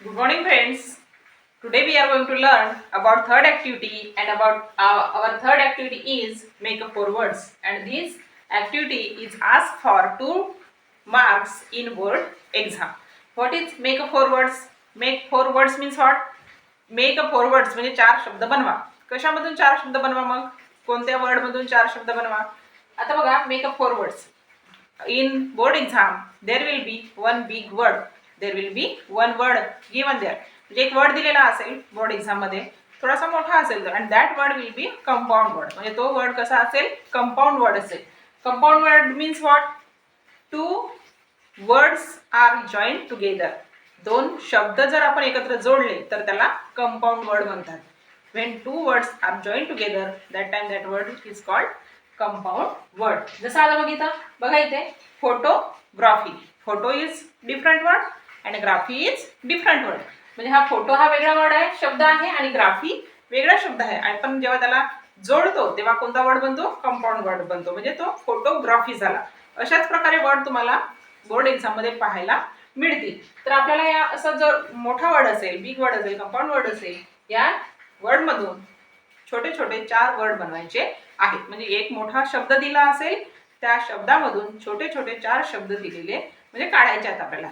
Good morning, friends. Today we are going to learn about third activity, and about our third activity is make up 4 words, and this activity is asked for 2 marks in word exam. What is make up 4 words? Make 4 words means what? Make up 4 words म्हणजे 4 शब्द बनवा. कशामधून 4 शब्द बनवा? मग कोणत्या word मधून 4 शब्द बनवा? आता बघा, make up 4 words. In board exam there will be one big word, there will be one word given there. म्हणजे एक वर्ड दिलेला असेल बोर्ड एक्झाम मध्ये, थोडासा मोठा असेल तर, and that word will be compound word. म्हणजे तो वर्ड कसा असेल? कंपाऊंड वर्ड असेल. Compound word means what? 2 words are joint together. 2 शब्द जर आपण एकत्र जोडले तर त्याला कंपाऊंड वर्ड म्हणतात. when 2 words are joined together, that time that word is called compound word. जसं आता बघा इथे photography. Photo is different word and graphy is different word. म्हणजे हा फोटो हा वेगळा वर्ड आहे, शब्द आहे, आणि ग्राफी वेगळा शब्द आहे. आणि पण जेव्हा त्याला जोडतो तेव्हा कोणता वर्ड बनतो? कंपाऊंड वर्ड बनतो. म्हणजे तो फोटोग्राफी झाला. अशाच प्रकारे वर्ड तुम्हाला बोर्ड एक्झाम मध्ये पाहायला मिळतील. तर आपल्याला या असं जर मोठा वर्ड असेल, बिग वर्ड असेल, कंपाऊंड वर्ड असेल, या वर्ड मधून छोटे छोटे 4 वर्ड बनवायचे आहेत. म्हणजे एक मोठा शब्द दिला असेल, त्या शब्दामधून छोटे छोटे 4 शब्द दिलेले म्हणजे काढायचे आहेत आपल्याला.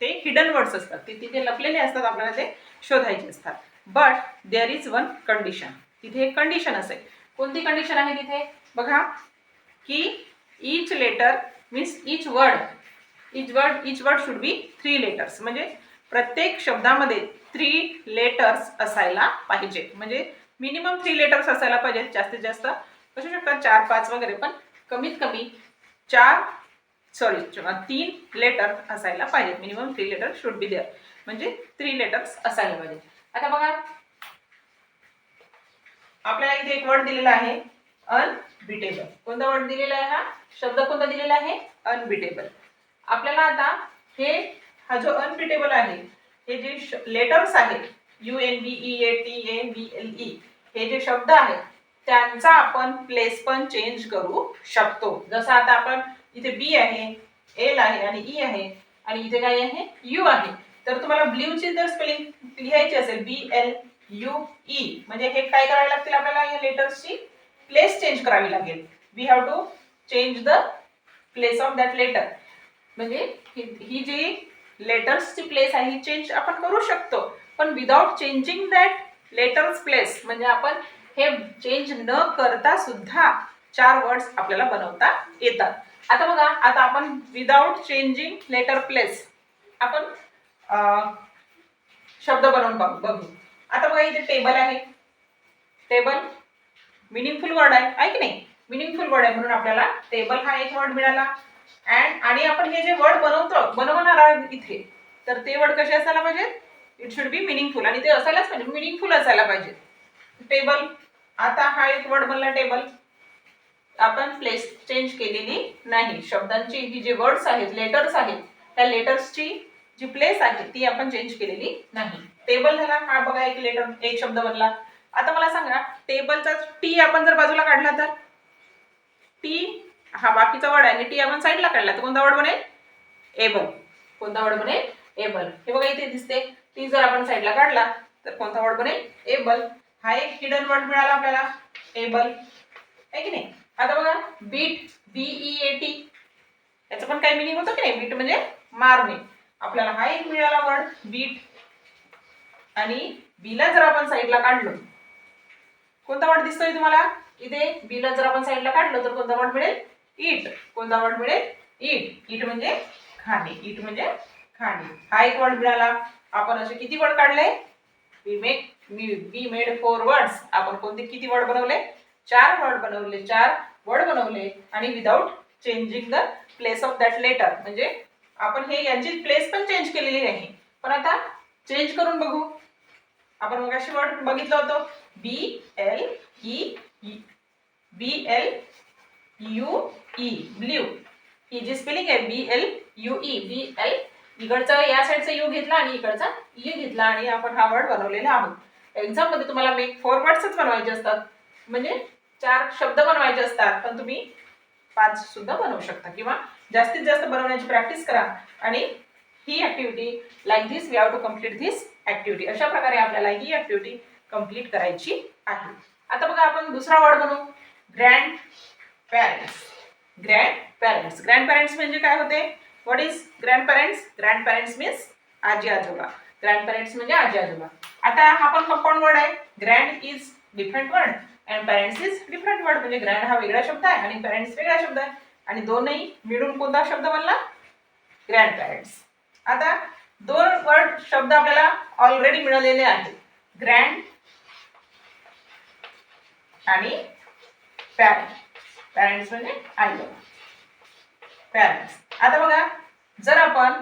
ते हिडन वर्ड्स असतात, ते तिथे लपलेले असतात, आपल्याला ते शोधायचे असतात. But there is one condition. तिथे एक कंडिशन असेल. कोणती कंडिशन आहे तिथे? बघा की each letter means each word should be 3 letters. म्हणजे प्रत्येक शब्दामध्ये 3 letters असायला पाहिजे. म्हणजे मिनिमम 3 letters असायला पाहिजेत. जास्तीत जास्त असू शकतात 4-5 वगैरे, पण कमीत कमी 3 लेटर असायला पाहिजेत. Minimum 3 letters should be there. म्हणजे 3 letters असायला पाहिजे. आता बघा, आपल्याला इथे एक वर्ड दिलेला आहे अनबिटेबल. कोणता वर्ड दिलेला आहे? हा शब्द कोणता दिलेला आहे? अनबिटेबल. आपल्याला आता हा जो अनबिटेबल आहे, हे जे लेटर्स आहेत UNBEATABLE, हे जे शब्द आहेत त्यांचा आपण प्लेस पण चेंज करू शकतो. जसं आता आपण इथे बी आहे, एल आहे आणि ई आहे, आणि इथे काय आहे? यू आहे. तर तुम्हाला ब्ल्यूची जर स्पेलिंग लिहायची असेल BLUE, म्हणजे हे काय करावे लागतील आपल्याला? या लेटर्सची प्लेस चेंज करावी लागेल. We have to change the place of that letter. म्हणजे ही जी लेटर्सची प्लेस आहे ही चेंज आपण करू शकतो, पण without changing that letters place. म्हणजे आपण हे चेंज न करता सुद्धा 4 वर्ड्स आपल्याला बनवता येतात. आता बघा, आता आपण विदाउट चेंजिंग लेटर प्लेस आपण शब्द बनवून बघू. आता बघा, इथे टेबल आहे. टेबल मिनिंगफुल वर्ड आहे की नाही? मिनिंगफुल वर्ड आहे म्हणून आपल्याला टेबल हा एक वर्ड मिळाला. आणि आपण हे जे वर्ड बनवणार आहोत इथे, तर ते वर्ड कसे असायला पाहिजे? It should B meaningful. आणि ते असायलाच पाहिजे, मिनिंगफुल असायला पाहिजे. टेबल, आता हा एक वर्ड बनला टेबल. आपण प्लेस चेंज केलेली नाही. शब्दांची ही जे वर्ड्स आहेत, लेटर्स आहेत, त्या लेटर्सची जी प्लेस आहे ती आपण चेंज केलेली नाही. टेबल झाला. हा बघा, एक शब्द बनला. आता मला सांगा, टेबलचा टी आपण जर बाजूला काढला तर टी हा बाकीचा वर्ड आहे, आणि टी आपण साईडला काढला तर कोणता वर्ड बनेल? एबल. कोणता वर्ड बनेल? एबल. हे बघा इथे दिसते. टी जर आपण साईडला काढला तर कोणता वर्ड बनेल? एबल. हा एक हिडन वर्ड मिळाला आपल्याला, एबल, आहे की नाही? आता बघा, बीट, BEAT, याचं पण काय मिनिंग होतं की नाही? बीट म्हणजे मारणे. आपल्याला हा एक मिळाला वर्ड बीट. आणि बीला जर आपण साईडला काढलो, कोणता वर्ड दिसतोय तुम्हाला? इथे बीला जर आपण साईडला काढलं तर कोणता वर्ड मिळेल? ईट. कोणता वर्ड मिळेल? ईट. ईट म्हणजे खाणे. ईट म्हणजे खाणे. हा एक वर्ड मिळाला. आपण असे किती वर्ड काढले? We made 4 words. आपण कोणते किती वर्ड बनवले? 4 वर्ड बनवले. 4 वर्ड बनवले, आणि without changing the place of that letter. म्हणजे आपण हे यांची प्लेस पण चेंज केलेली नाही, पण आता चेंज करून बघू. आपण मगाशी वर्ड बघितलं होतं BLUE, ब्ल्यू. ही जी स्पेलिंग आहे BLUE, BL, इकडचा या साईडचा यू घेतला आणि इकडचा ई घेतला, आणि आपण हा वर्ड बनवलेला आहोत. एक्झाम मध्ये तुम्हाला मेक 4 words बनवायचे असतात. म्हणजे 4 शब्द बनवायचे असतात, पण तुम्ही 5 सुद्धा बनवू शकता, किंवा जास्तीत जास्त बनवण्याची प्रॅक्टिस करा आणि ही activity like this we have to complete this activity. अशा प्रकारे आपल्याला ही ऍक्टिव्हिटी कम्प्लीट करायची आहे. आता बघा आपण दुसरा वर्ड बनवू, grand parents. Grand parents. Grand parents म्हणजे काय होते? What is grand parents? Grand parents means आजी आजोबा. ग्रँड पॅरेंट्स म्हणजे आजी आजोबा. आता हा पण कंपाऊंड वर्ड आहे. Grand is different word and parents is different word. म्हणजे ग्रँड हा वेगळा शब्द आहे आणि पॅरेंट्स वेगळा शब्द आहे आणि दोनही मिळून कोणता शब्द बनला? Grand parents. आता दोन वर्ड शब्द आपल्याला ऑलरेडी मिळालेले आहेत, ग्रँड आणि पॅरेंट. पॅरेंट्स म्हणजे आई बाबा, पॅरेंट्स. आता बघा, जर आपण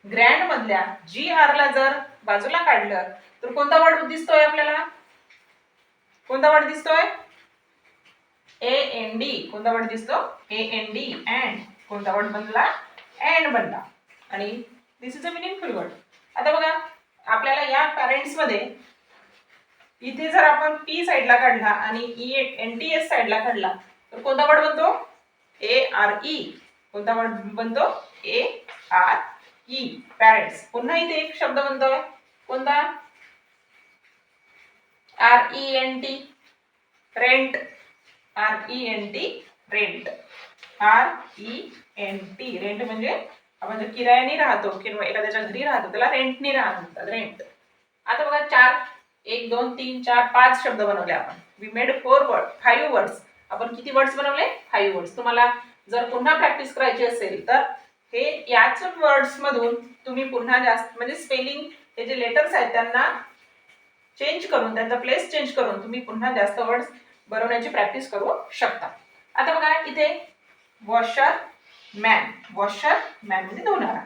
ग्रँड मधल्या GR ला जर बाजूला काढलं तर कोणता वर्ड दिसतोय आपल्याला? कोणता वर्ड दिसतोय? AND. कोणता वर्ड दिसतो? AND. अँड. कोणता वर्ड बनला? अँड बनला. आणि दिस इज अ मिनिंगफुल वर्ड. आता बघा, आपल्याला या पॅरेंट्स मध्ये इथे जर आपण P साइडला काढला आणि NTS साइडला काढला तर कोणता वर्ड बनतो? ARE. कोणता वर्ड बनतो? ARE. पॅरेंट्स. पुन्हा इथे एक शब्द बनतोय, कोणता? RENT. Rent. RENT. Rent. RENT. Rent म्हणजे आपण जर किरायाने राहतो किंवा एखाद्याच्या घरी राहतो त्याला रेंटने राहतात, रेंट. आता बघा, 4 1 2 3 4 5 शब्द बनवले आपण. We made 5 words. आपण किती वर्ड्स बनवले? 5 वर्ड्स. तुम्हाला जर पुन्हा प्रॅक्टिस करायची असेल तर हे याच वर्ड्स मधून तुम्ही पुन्हा जास्त म्हणजे स्पेलिंग हे जे लेटर्स आहेत त्यांना चेंज करून, त्यांचा प्लेस चेंज करून तुम्ही पुन्हा जास्त वर्ड्स बनवण्याची प्रॅक्टिस करू शकता. आता बघा इथे वॉशर मॅन. वॉशर मॅन म्हणजे धुणारा.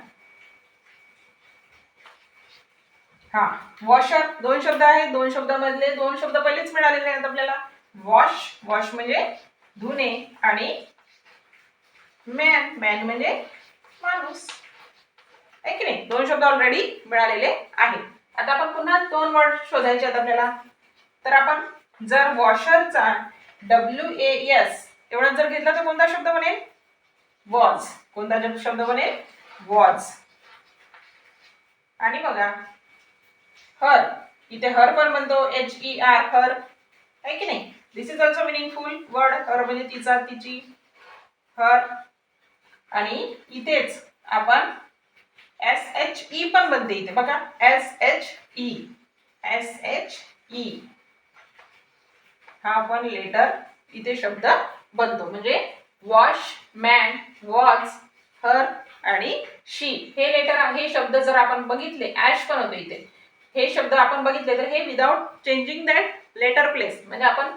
हा, वॉशर दोन शब्द आहेत. दोन शब्दामधले दोन शब्द पहिलेच मिळालेले आहेत आपल्याला. वॉश. वॉश म्हणजे धुणे आणि मॅन. मॅन म्हणजे माणूस. आहे की नाही? दोन शब्द ऑलरेडी मिळालेले आहेत. आता आपण पुन्हा दोन वर्ड शोधायचे आहेत आपल्याला. तर आपण जर वॉशरचा WAS एवढा जर घेतला तर कोणता शब्द बनेल? वॉज. कोणता शब्द बनेल? वॉज. आणि बघा, हर. इथे हर पण बनतो, HER. हर. आहे की नाही? दिस इज ऑल्सो मिनिंगफुल वर्ड. हर म्हणजे तिचा, तिची. हर. आणि इथेच आपण SHE पण बनते इथे बघा, SHE. SHE हा पण लेटर इथे शब्द बनतो. म्हणजे वॉश, मॅन, वॉज, हर आणि शी हे लेटर हे शब्द जर आपण बघितले, ऍश पण होतो इथे, हे शब्द आपण बघितले तर हे without changing that letter place म्हणजे आपण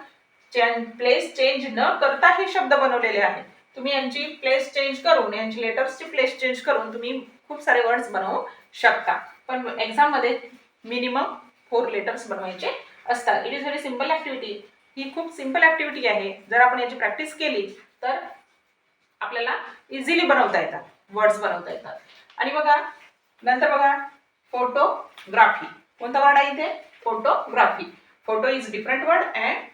प्लेस चेंज न करता हे शब्द बनवलेले आहेत. तुम्ही यांची प्लेस चेंज करून, यांची लेटर्सची प्लेस चेंज करून तुम्ही खूप सारे वर्ड्स बनवू शकता. पण एक्झाम मध्ये मिनिमम 4 लेटर्स बनवायचे असतात. It is very simple activity. ही खूप सिंपल ऍक्टिव्हिटी आहे. जर आपण याची प्रॅक्टिस केली तर आपल्याला इझिली बनवता येतात, वर्ड्स बनवता येतात. आणि बघा नंतर बघा, फोटोग्राफी. कोणता वर्ड आहे इथे? Photography. Photo is different word and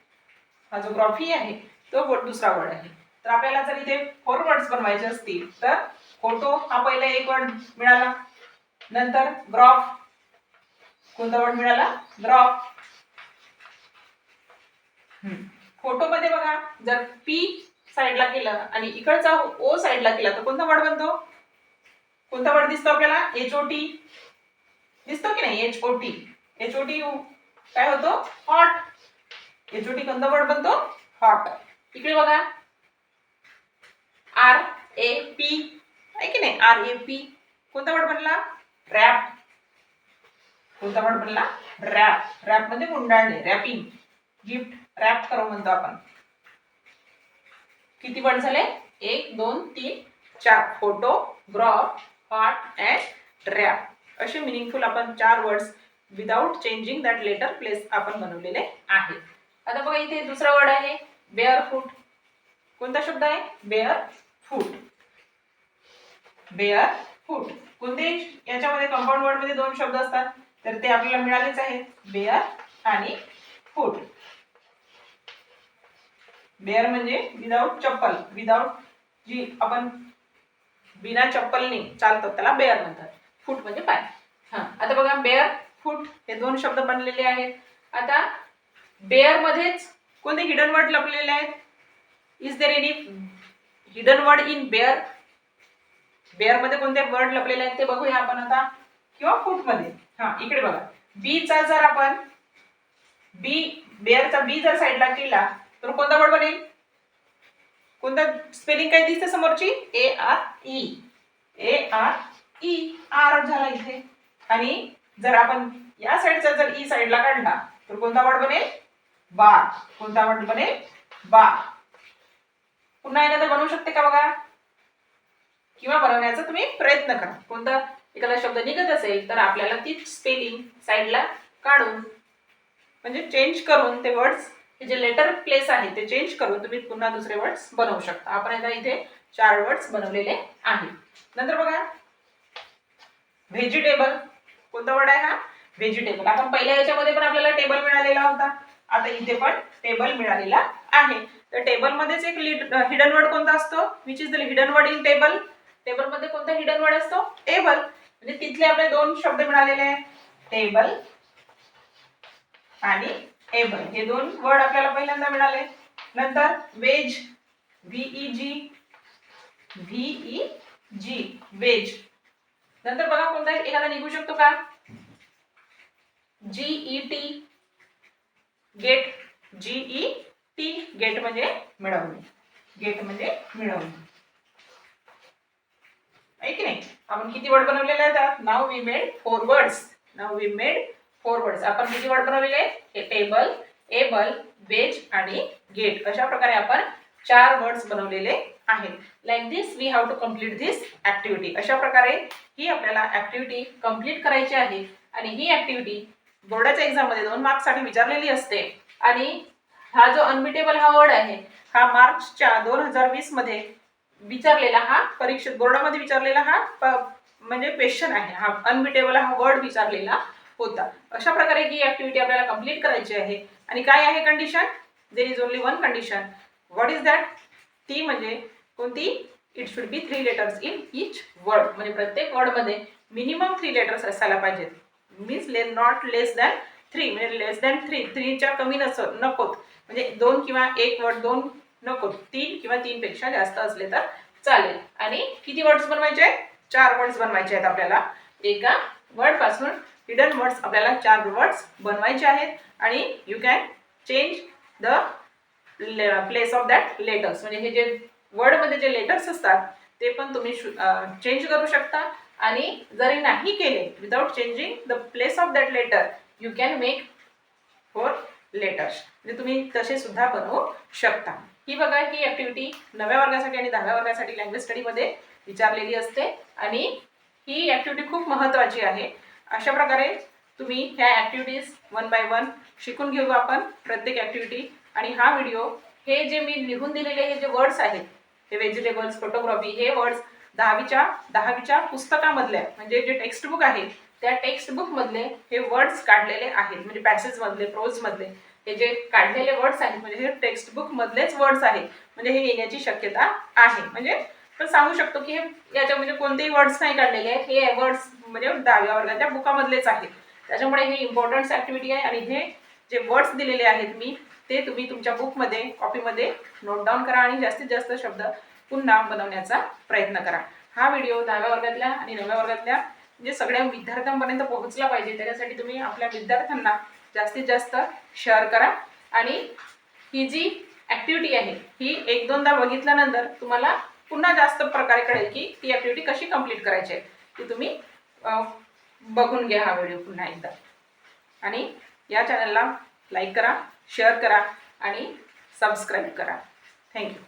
हा जो ग्राफी आहे तो दुसरा वर्ड आहे. तर आपल्याला जर इथे 4 वर्ड्स बनवायचे असतील तर फोटो हा पहिला एक वर्ड मिळाला. नंतर ग्राफ. कोणता वर्ड मिळाला? ग्राफ. फोटो मध्ये बघा, जर P साइडला केलं आणि इकडचा O साइडला केला तर कोणता वर्ड बनतो? कोणता वर्ड दिसतो आपल्याला? HOT. दिसतो की नाही? HOT. HOT काय होतो? हॉट. HOT कोणता वर्ड बनतो? हॉट. इकडे बघा, RAP आहे की नाही? RAP कोणता वर्ड बनला? रॅप. कोणता वर्ड बनला? रॅप. रॅप म्हणजे गुंडाळणे, रॅपिंग. गिफ्ट रॅप करो म्हणतो आपण. किती वर्ड झाले? 1 2 3 4. Photo, graph, hot and rap असे मिनिंगफुल आपण 4 words without changing that letter place आपण बनवलेले आहेत. आता बघा इथे दुसरा वर्ड आहे बेअर फूट. कोणता शब्द आहे? बेअर फूट. बेअर फूट. कोणते याच्यामध्ये कंपाऊंड वर्ड मध्ये 2 शब्द असतात तर ते आपल्याला मिळालेच आहेत, बेअर आणि फूट. बेअर म्हणजे विदाउट चप्पल, विदाउट जी आपण बिना चप्पलने चालतात त्याला बेअर म्हणतात. फूट म्हणजे पाय. आता बघा बेअर फूट हे दोन शब्द बनलेले आहेत. आता बेअर मध्येच कोणते हिडन वर्ड लपलेले आहेत? Is there any hidden word in bear? Bear मध्ये कोणते वर्ड लपलेले आहेत ते बघूया आपण आता, किंवा फूट मध्ये. इकडे बघा, बी चा जर आपण बेअरचा बी जर साईडला केला तर कोणता वर्ड बनेल? कोणता स्पेलिंग काय दिसते समोरची? ARE. ARE आर झाला इथे. आणि जर आपण या साईडचा जर ई साईडला काढला तर कोणता वर्ड बनेल? बार. कोणता वर्ड बनेल? बार. पुन्हा एखादा बनवू शकते का बघा, किंवा बनवण्याचा तुम्ही प्रयत्न करा. कोणता एखादा शब्द निघत असेल तर आपल्याला ती स्पेलिंग साईडला काढून म्हणजे चेंज करून ते वर्ड्स जे लेटर प्लेस आहे ते चेंज करून तुम्ही पुन्हा दुसरे वर्ड्स बनवू शकता. आपण आता इथे 4 वर्ड्स बनवलेले आहेत. नंतर बघा व्हेजिटेबल. कोणता वर्ड आहे हा? व्हेजिटेबल. आपण पहिल्या याच्यामध्ये पण आपल्याला टेबल मिळालेला होता, आता इथे पण टेबल मिळालेला आहे. तर टेबल मध्येच एक हिडन वर्ड कोणता असतो? Which is the hidden word in table? Table मध्ये कोणता हिडन वर्ड असतो? एबल. म्हणजे तिथले आपले दोन शब्द मिळालेले आहेत, टेबल आणि एबल. हे दोन वर्ड आपल्याला पहिल्यांदा मिळाले. नंतर वेज. VEG. वेज. नंतर बघा कोणता एखादा निघू शकतो का? GET. गेट. GET. गेट म्हणजे मिळवणे. गेट म्हणजे मिळवणे, आहे की नाही? आपण किती वर्ड बनवलेले आहेत? Now we made 4 words. आपण किती वर्ड बनवलेले? हे टेबल, एबल, वेज आणि गेट. अशा प्रकारे आपण 4 वर्ड्स बनवलेले आहेत. Like this we have to complete this activity. अशा प्रकारे ही आपल्याला ऍक्टिव्हिटी कंप्लीट करायची आहे. आणि ही ऍक्टिव्हिटी बोर्डाच्या एक्झाम मध्ये 2 मार्क्स साठी विचारलेली असते. आणि हा जो अनबिटेबल हा वर्ड आहे हा मार्चच्या 2020 मध्ये विचारलेला, हा परीक्षेत बोर्डामध्ये विचारलेला हा म्हणजे क्वेश्चन आहे. हा अनबिटेबल हा वर्ड विचारलेला होता. अशा प्रकारे ही ऍक्टिव्हिटी आपल्याला कंप्लीट करायची आहे. आणि काय आहे condition? There is only one condition. What is that? ती म्हणजे कोणती? It should be 3 letters in each word. म्हणजे प्रत्येक वर्ड मध्ये मिनिमम 3 लेटर्स असायला पाहिजेत. Means not less than 3. म्हणजे लेस दॅन 3 च्या कमी नकोत. म्हणजे 2 किंवा 1 वर्ड 2 नको, 3 किंवा 3 पेक्षा जास्त असले तर चालेल. आणि किती वर्ड्स बनवायचे आहेत? 4 वर्ड्स बनवायचे आहेत आपल्याला. एका वर्ड पासून हिडन वर्ड्स आपल्याला 4 वर्ड्स बनवायचे आहेत. आणि you can change the place of that letters. म्हणजे हे जे वर्ड मध्ये जे लेटर्स असतात ते पण तुम्ही चेंज करू शकता. आणि जरी नाही केले, without changing the place of that letter you can make 4 letters. म्हणजे तुम्ही तसे सुद्धा बनवू शकता. ही बघा ही ऍक्टिव्हिटी 9व्या वर्गासाठी आणि 10व्या वर्गासाठी लँग्वेज स्टडीमध्ये विचारलेली असते. आणि ही ऍक्टिव्हिटी खूप महत्त्वाची आहे. अशा प्रकारे तुम्ही ह्या ऍक्टिव्हिटीज 1 बाय 1 शिकून घेऊ आपण प्रत्येक ऍक्टिव्हिटी. आणि हा व्हिडिओ हे जे मी लिहून दिलेले हे जे वर्ड्स आहेत, हे व्हेजिटेबल्स, फोटोग्राफी, हे वर्ड्स 10वीच्या पुस्तकामधल्या म्हणजे जे टेक्स्ट बुक आहे त्या टेक्स्ट बुक मधले हे वर्ड्स काढलेले आहेत. म्हणजे पॅसेज मधले, प्रोज मधले हे जे काढलेले वर्ड्स आहेत म्हणजे हे टेक्स्ट बुक मधलेच वर्ड्स आहेत. म्हणजे हे येण्याची शक्यता आहे. म्हणजे आपण सांगू शकतो की हे याच्यामध्ये कोणतेही वर्ड्स नाही काढलेले आहेत, हे वर्ड्स म्हणजे 10व्या वर्गाच्या बुकामधलेच आहेत. त्याच्यामुळे हे इम्पॉर्टंट ऍक्टिव्हिटी आहे. आणि हे जे वर्ड्स दिलेले आहेत मी ते तुम्ही तुमच्या बुकमध्ये, कॉपीमध्ये नोट डाऊन करा आणि जास्तीत जास्त शब्द पुन्हा बनवण्याचा प्रयत्न करा. हा व्हिडिओ 10व्या वर्गातल्या आणि 9व्या वर्गातल्या म्हणजे सगळ्या विद्यार्थ्यांपर्यंत पोहोचला पाहिजे. त्याच्यासाठी तुम्ही आपल्या विद्यार्थ्यांना जास्तीत जास्त शेअर करा. आणि ही जी ऍक्टिव्हिटी आहे ही 1-2दा बघितल्यानंतर तुम्हाला पुन्हा जास्त प्रकारे कळेल की ती ऍक्टिव्हिटी कशी कंप्लीट करायची आहे. ती तुम्ही बघून घ्या हा व्हिडिओ पुन्हा एकदा. आणि या चॅनलला लाईक करा, शेअर करा आणि सबस्क्राईब करा. थँक्यू.